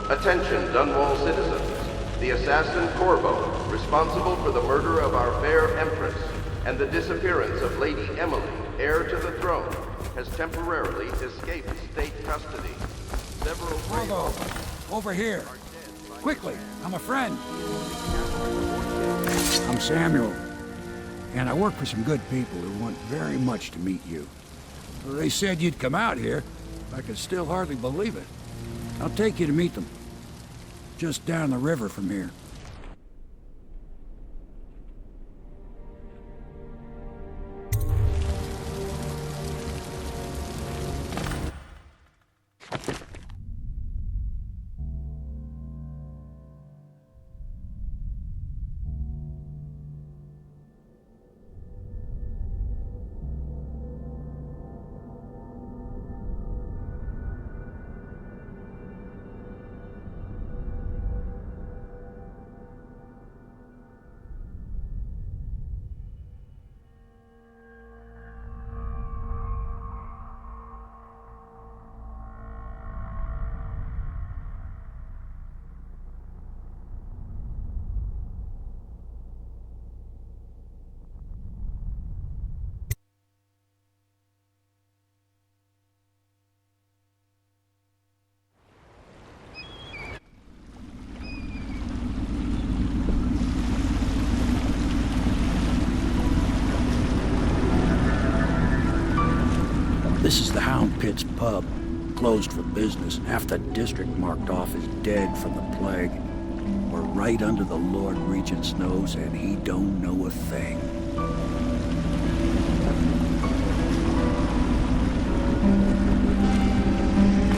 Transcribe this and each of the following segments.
Attention, Dunwall citizens. The assassin Corvo, responsible for the murder of our fair Empress and the disappearance of Lady Emily, heir to the throne, has temporarily escaped state custody. Several Corvo, over here. Quickly, I'm a friend. I'm Samuel, and I work for some good people who want very much to meet you. They said you'd come out here. I can still hardly believe it. I'll take you to meet them. Just down the river from here. This is the Hound Pit's pub, closed for business, half the district marked off as dead from the plague. We're right under the Lord Regent's nose, and he don't know a thing.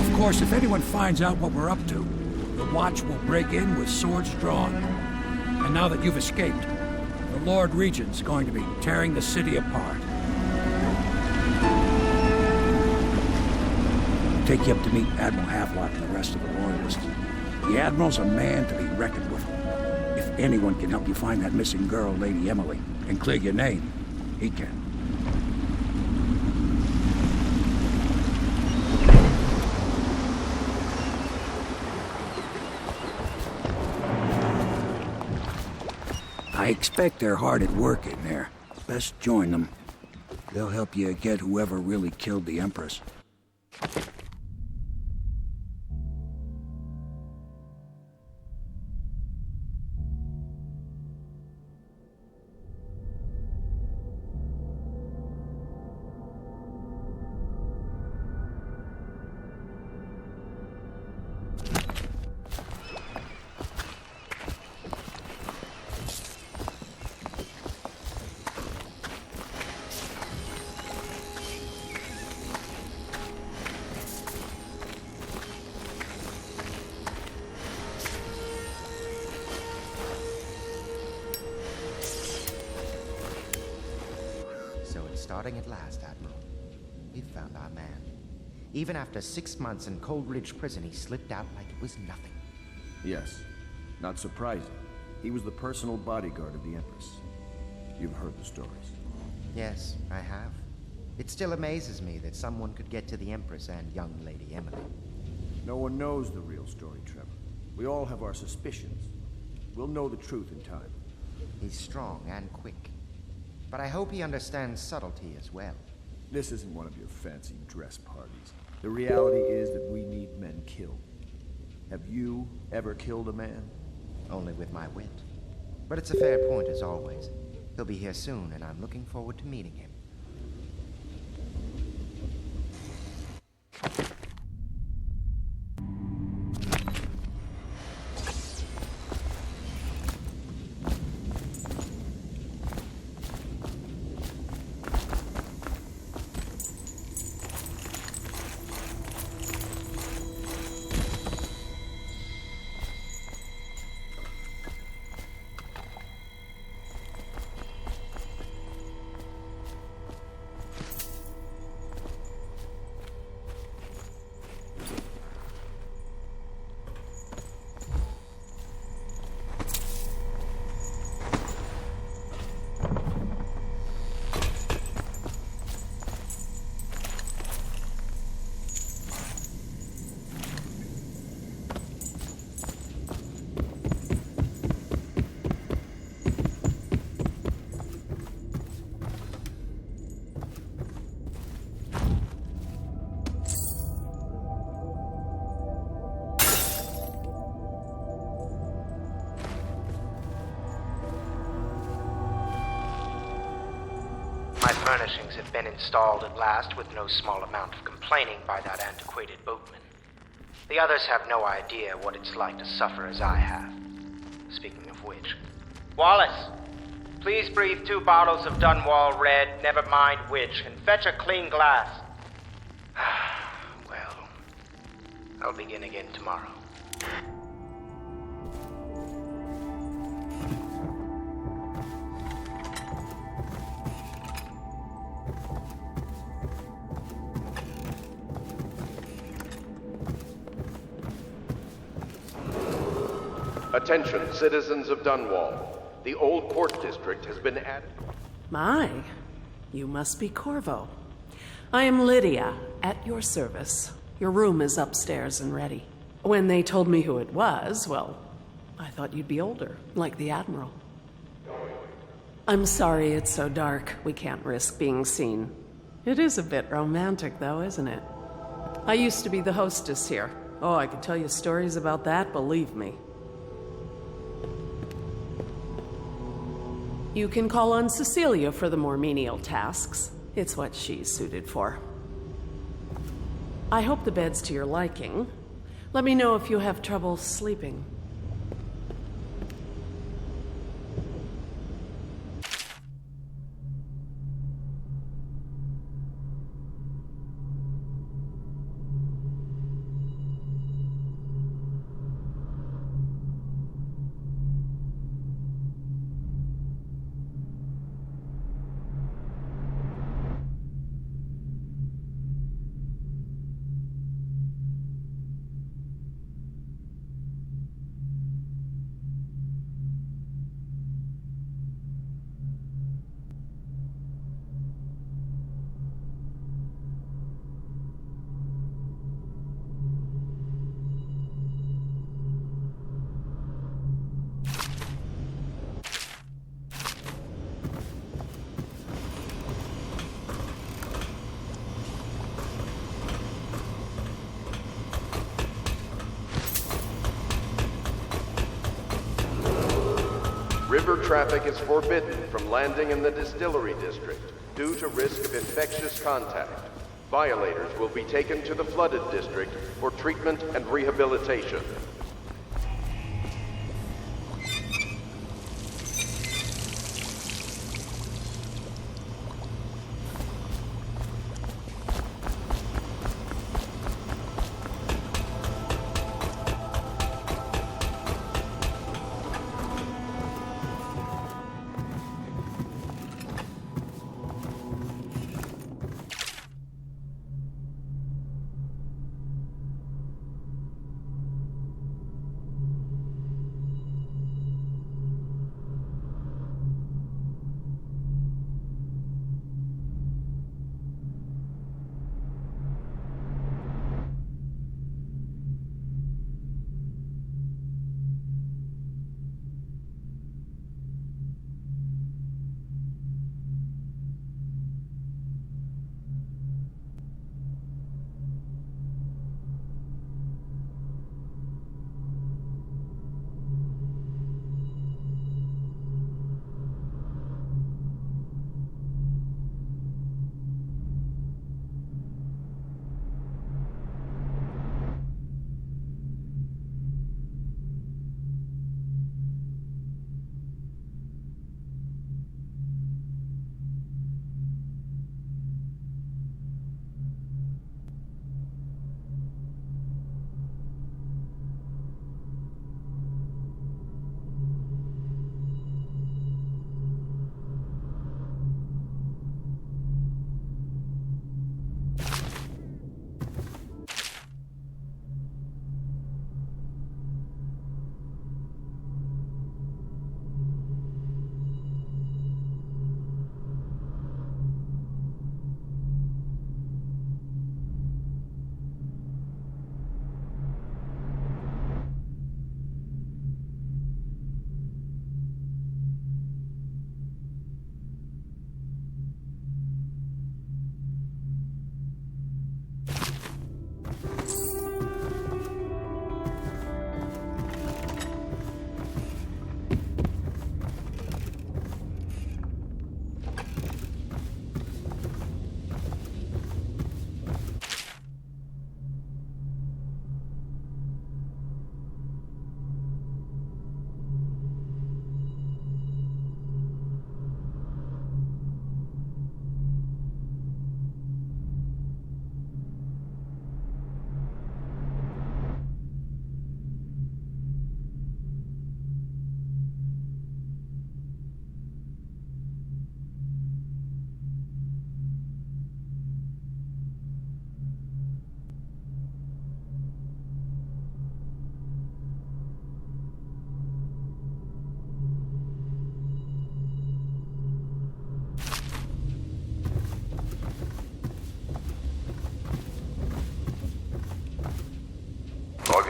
Of course, if anyone finds out what we're up to, the Watch will break in with swords drawn. And now that you've escaped, the Lord Regent's going to be tearing the city apart. Take you up to meet Admiral Havelock and the rest of the Loyalists. The Admiral's a man to be reckoned with. If anyone can help you find that missing girl, Lady Emily, and clear your name, he can. I expect they're hard at work in there. Best join them. They'll help you get whoever really killed the Empress. Starting at last, Admiral. We've found our man. Even after 6 months in Coldridge Prison, he slipped out like it was nothing. Yes. Not surprising. He was the personal bodyguard of the Empress. You've heard the stories. Yes, I have. It still amazes me that someone could get to the Empress and young Lady Emily. No one knows the real story, Trevor. We all have our suspicions. We'll know the truth in time. He's strong and quick. But I hope he understands subtlety as well. This isn't one of your fancy dress parties. The reality is that we need men killed. Have you ever killed a man? Only with my wit. But it's a fair point as always. He'll be here soon, and I'm looking forward to meeting him. furnishings have been installed at last with no small amount of complaining by that antiquated boatman. The others have no idea what it's like to suffer as I have. Speaking of which... Wallace! Please breathe 2 bottles of Dunwall Red, never mind which, and fetch a clean glass. Well, I'll begin again tomorrow. Attention, citizens of Dunwall. The old port district has been added. My, you must be Corvo. I am Lydia, at your service. Your room is upstairs and ready. When they told me who it was, well, I thought you'd be older, like the Admiral. I'm sorry it's so dark. We can't risk being seen. It is a bit romantic, though, isn't it? I used to be the hostess here. Oh, I could tell you stories about that, believe me. You can call on Cecilia for the more menial tasks. It's what she's suited for. I hope the bed's to your liking. Let me know if you have trouble sleeping. River traffic is forbidden from landing in the distillery district due to risk of infectious contact. Violators will be taken to the flooded district for treatment and rehabilitation.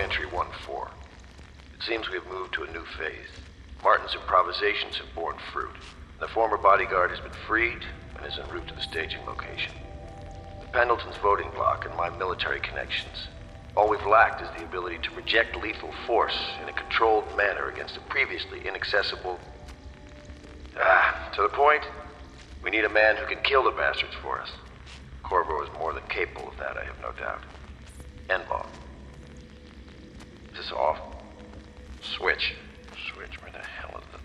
entry 1-4. It seems we have moved to a new phase. Martin's improvisations have borne fruit. The former bodyguard has been freed and is en route to the staging location. The Pendleton's voting bloc and my military connections. All we've lacked is the ability to project lethal force in a controlled manner against a previously inaccessible... to the point, we need a man who can kill the bastards for us. Corvo is more than capable of that, I have no doubt. Enlaw. Is this off? Switch. Switch, where the hell is the...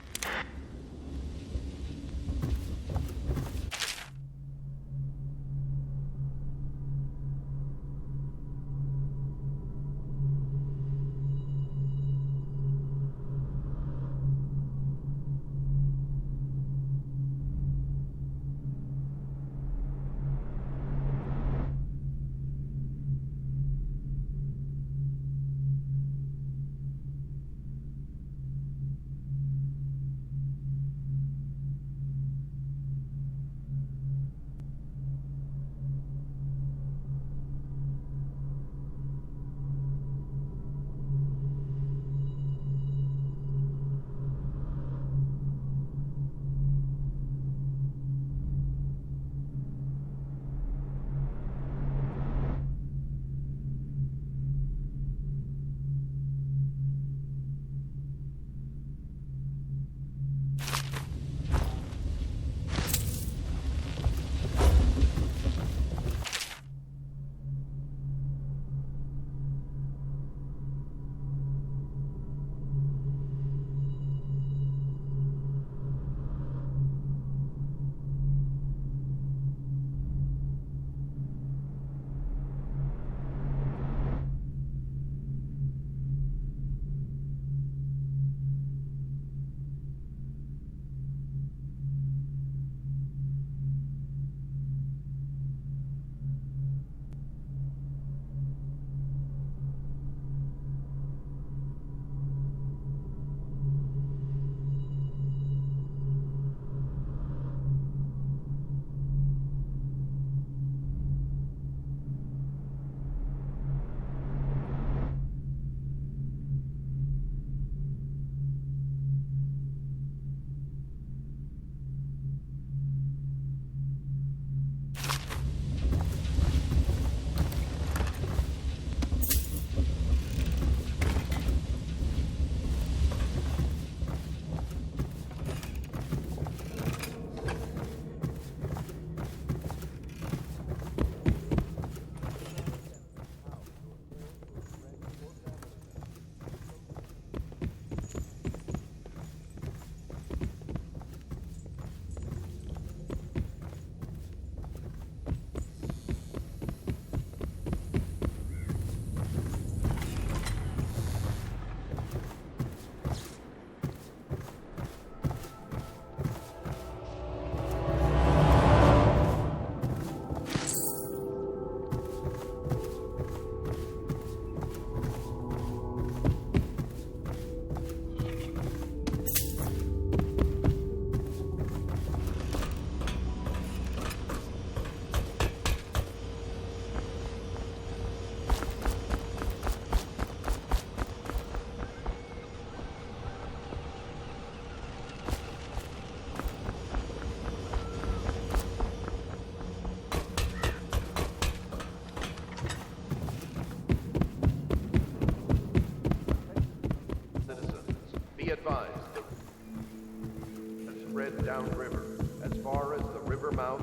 downriver, as far as the river mouth.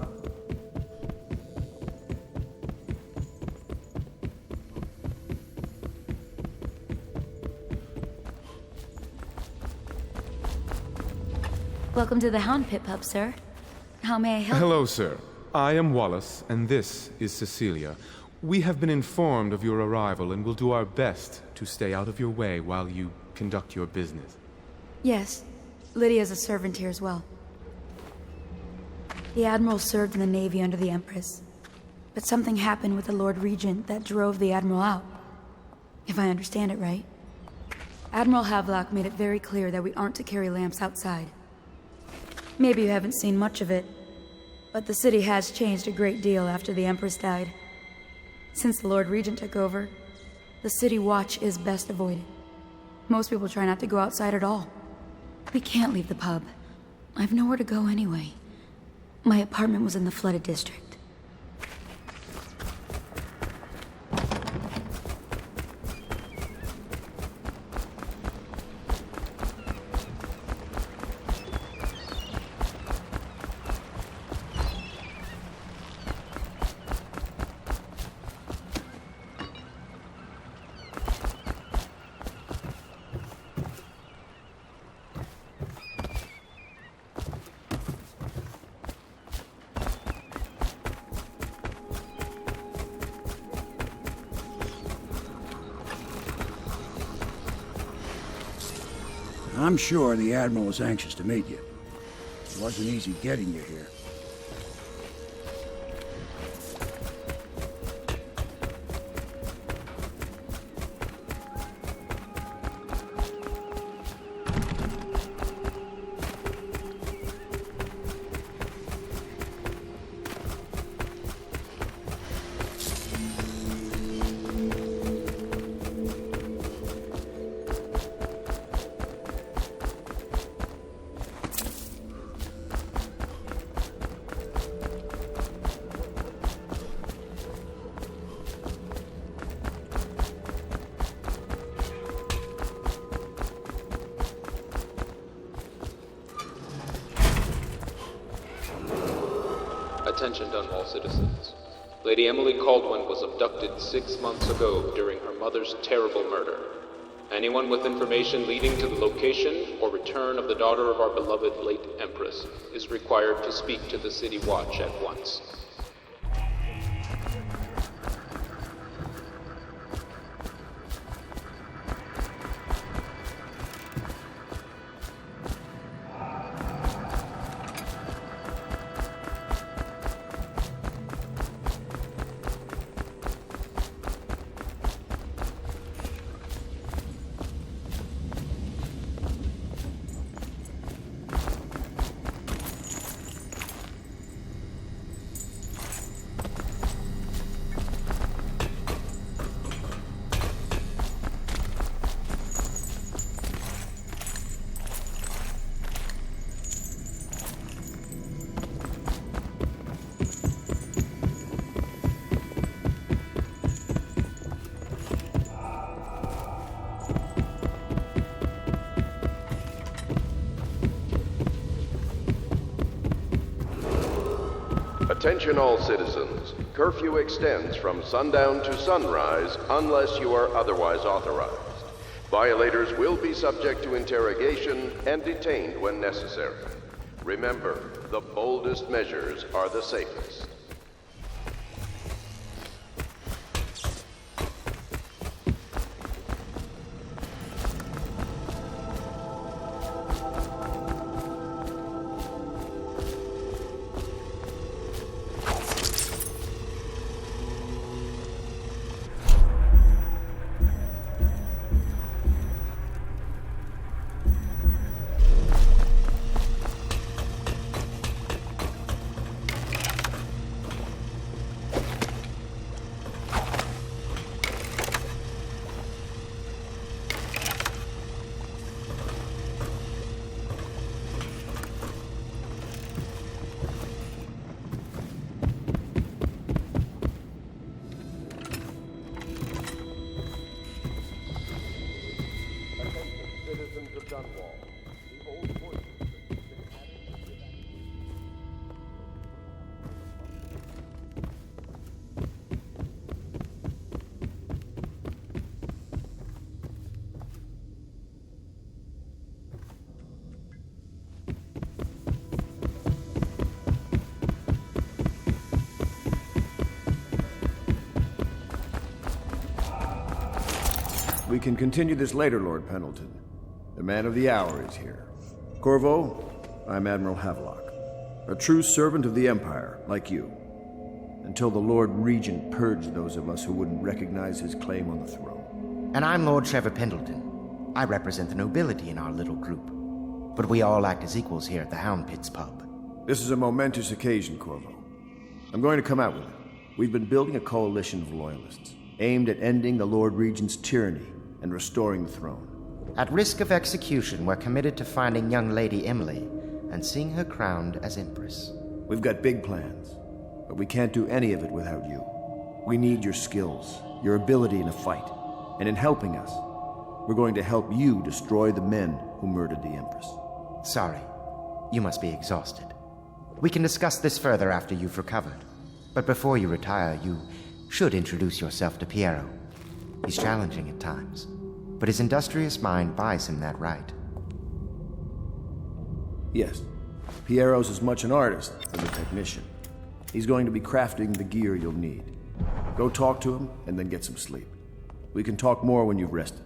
Welcome to the Hound Pit Pub, sir. How may I help? Hello, sir. I am Wallace, and this is Cecilia. We have been informed of your arrival and will do our best to stay out of your way while you conduct your business. Yes. Lydia's a servant here as well. The Admiral served in the Navy under the Empress. But something happened with the Lord Regent that drove the Admiral out. If I understand it right. Admiral Havelock made it very clear that we aren't to carry lamps outside. Maybe you haven't seen much of it, but the city has changed a great deal after the Empress died. Since the Lord Regent took over, The city watch is best avoided. Most people try not to go outside at all. We can't leave the pub. I've nowhere to go anyway. My apartment was in the flooded district. I'm sure the Admiral was anxious to meet you. It wasn't easy getting you here. Attention, Dunwall citizens. Lady Emily Caldwin was abducted 6 months ago during her mother's terrible murder. Anyone with information leading to the location or return of the daughter of our beloved late Empress is required to speak to the City Watch at once. Attention all citizens. Curfew extends from sundown to sunrise unless you are otherwise authorized. Violators will be subject to interrogation and detained when necessary. Remember, the boldest measures are the safest. We can continue this later, Lord Pendleton. The man of the hour is here. Corvo, I'm Admiral Havelock, a true servant of the Empire, like you, until the Lord Regent purged those of us who wouldn't recognize his claim on the throne. And I'm Lord Trevor Pendleton. I represent the nobility in our little group, but we all act as equals here at the Hound Pits pub. This is a momentous occasion, Corvo. I'm going to come out with it. We've been building a coalition of loyalists. aimed at ending the Lord Regent's tyranny and restoring the throne. At risk of execution, we're committed to finding young Lady Emily and seeing her crowned as Empress. We've got big plans, but we can't do any of it without you. We need your skills, your ability in a fight, and in helping us, we're going to help you destroy the men who murdered the Empress. Sorry, you must be exhausted. We can discuss this further after you've recovered. But before you retire, you should introduce yourself to Piero. He's challenging at times, but his industrious mind buys him that right. Yes, Piero's as much an artist as a technician. He's going to be crafting the gear you'll need. Go talk to him, and then get some sleep. We can talk more when you've rested.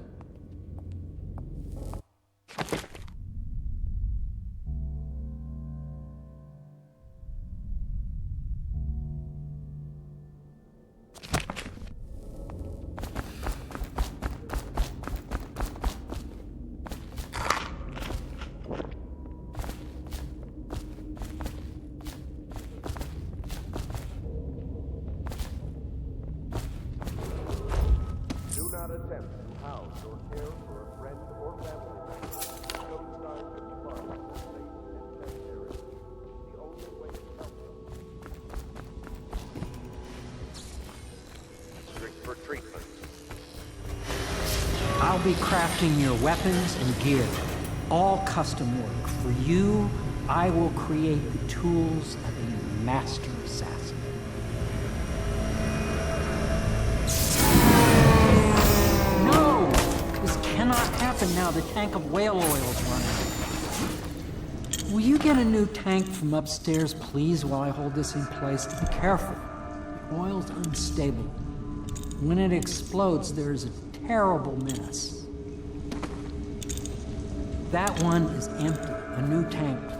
I'll be crafting your weapons and gear, all custom work. For you, I will create the tools of a master assassin. No! This cannot happen now. The tank of whale oil is running. Will you get a new tank from upstairs, please, while I hold this in place? Be careful. The oil's unstable. When it explodes, there is a terrible mess. That one is empty. A new tank, please.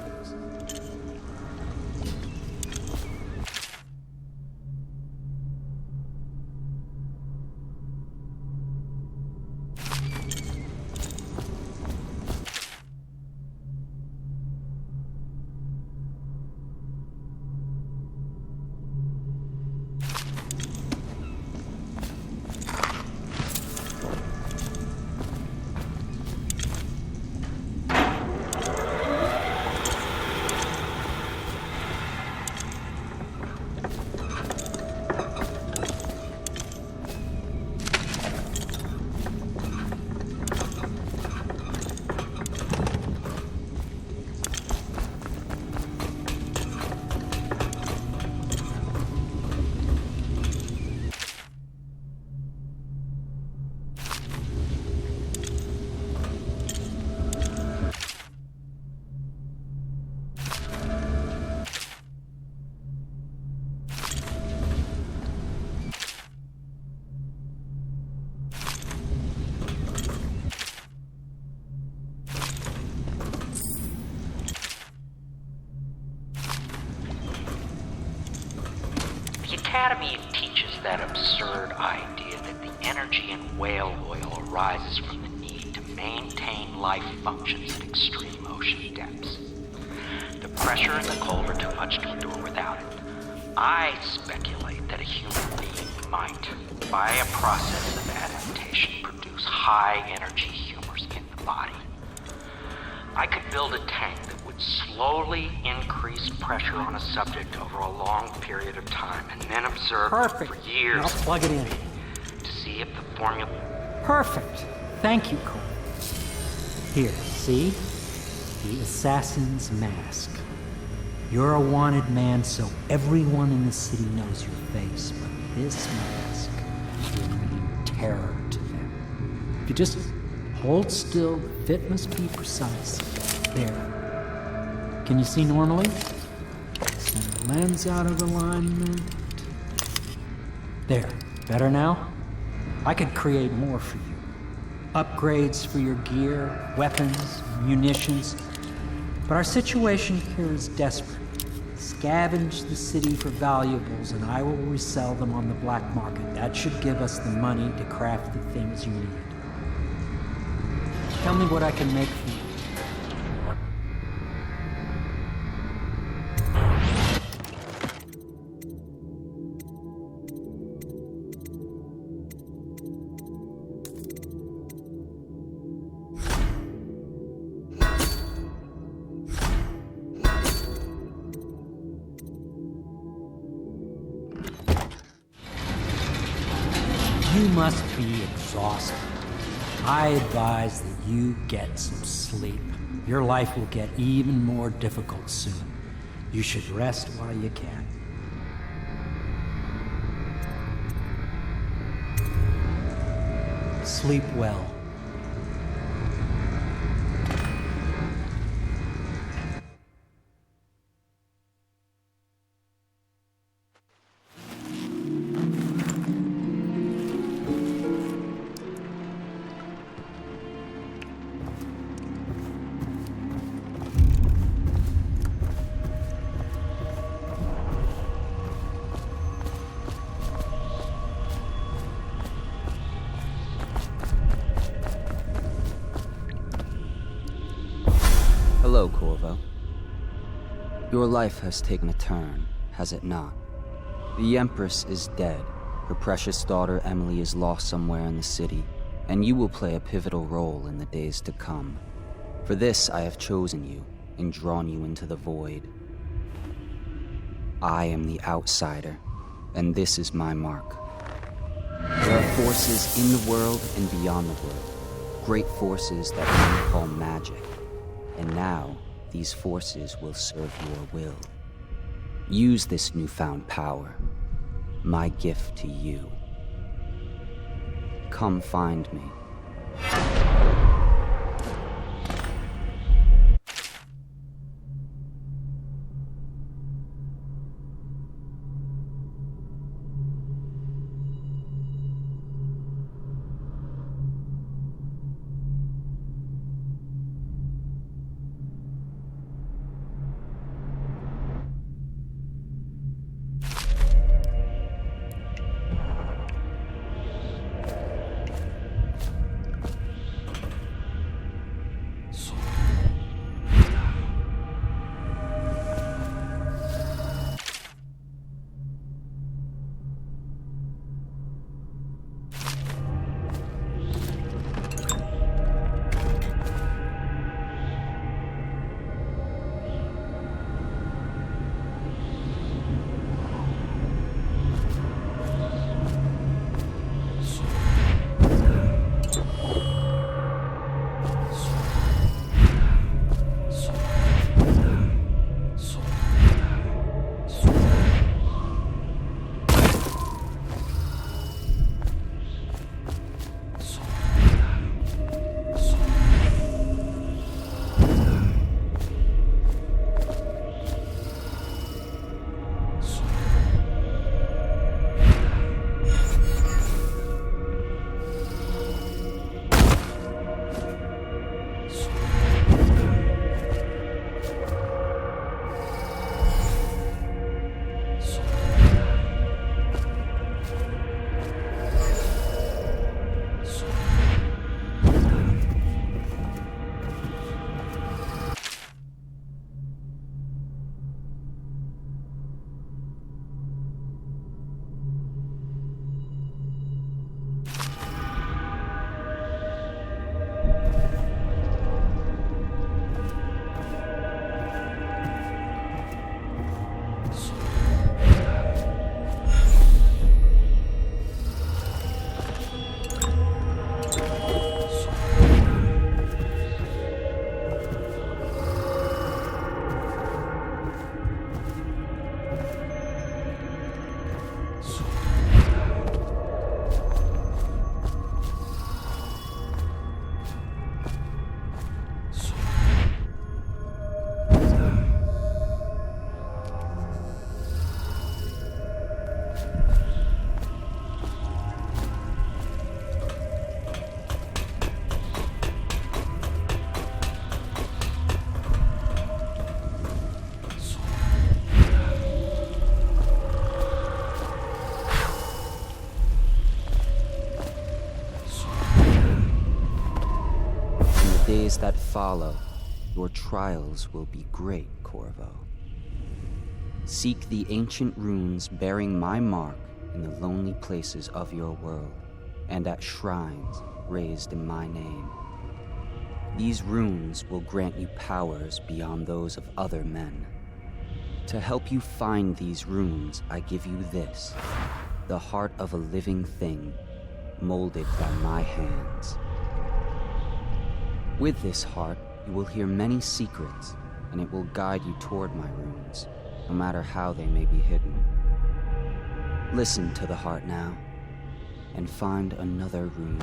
The Academy teaches that absurd idea that the energy in whale oil arises from the need to maintain life functions at extreme ocean depths. The pressure and the cold are too much to endure without it. I speculate that a human being might, by a process of adaptation, produce high-energy humors in the body. I could build a tank that would slowly increase pressure on a subject over a long period of time and then observe Perfect. for years. I'll plug it in. To see if the formula... Perfect. Thank you, Cole. Here, see? The assassin's mask. You're a wanted man, so everyone in the city knows your face, but this mask will mean terror to them. If you just hold still, the fit must be precise. There. Can you see normally? Send the lens out of alignment. There. Better now? I could create more for you. Upgrades for your gear, weapons, munitions. But our situation here is desperate. Scavenge the city for valuables and I will resell them on the black market. That should give us the money to craft the things you need. Tell me what I can make for you. You must be exhausted. I advise that you get some sleep. Your life will get even more difficult soon. You should rest while you can. Sleep well. Hello, Corvo. Your life has taken a turn, has it not? The Empress is dead. Her precious daughter Emily is lost somewhere in the city, and you will play a pivotal role in the days to come. For this I have chosen you and drawn you into the void. I am the outsider, and this is my mark. There are forces in the world and beyond the world, great forces that men call magic. And now, these forces will serve your will. Use this newfound power, my gift to you. Come find me. days that follow, your trials will be great, Corvo. Seek the ancient runes bearing my mark in the lonely places of your world, and at shrines raised in my name. These runes will grant you powers beyond those of other men. To help you find these runes, I give you this, the heart of a living thing. molded by my hands. With this heart, you will hear many secrets, and it will guide you toward my runes, no matter how they may be hidden. Listen to the heart now, and find another rune.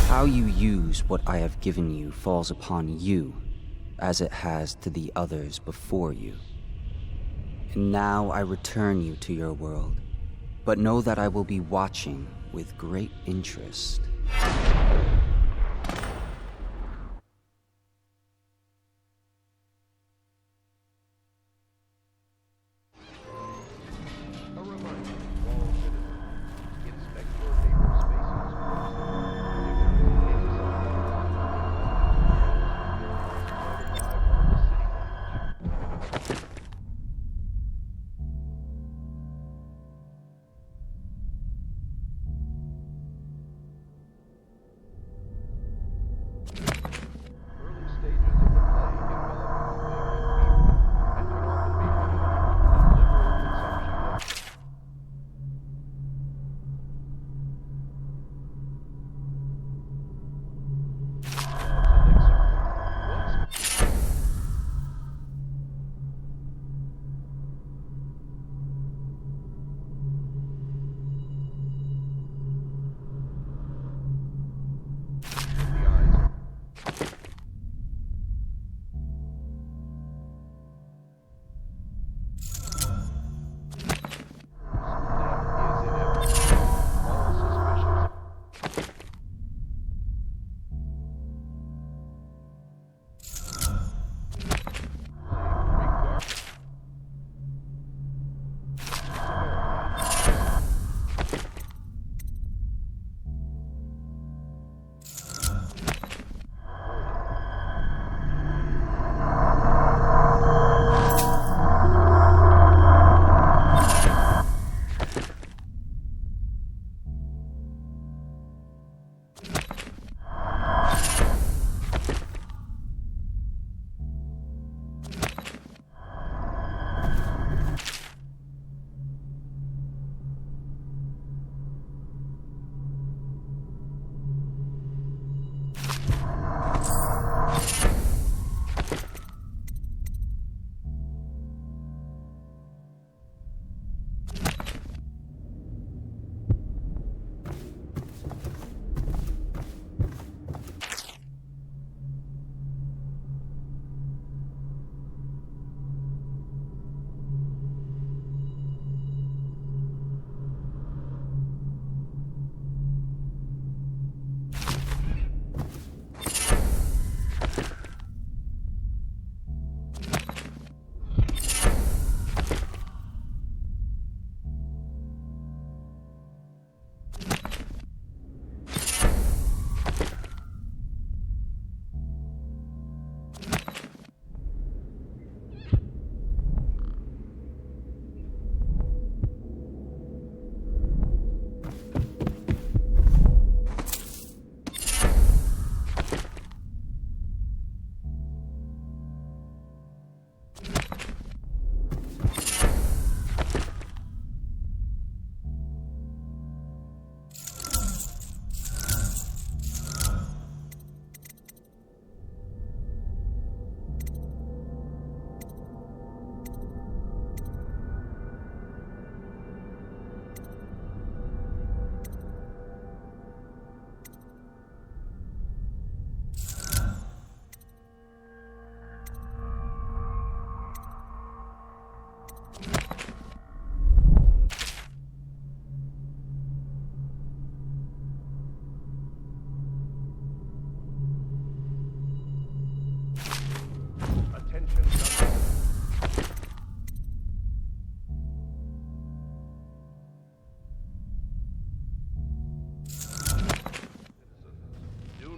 How you use what I have given you falls upon you, as it has to the others before you. And now I return you to your world, but know that I will be watching with great interest.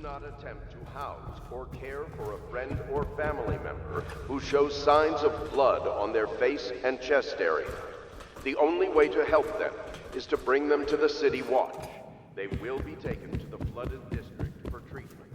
not attempt to house or care for a friend or family member who shows signs of blood on their face and chest area. The only way to help them is to bring them to the City Watch. They will be taken to the flooded district for treatment.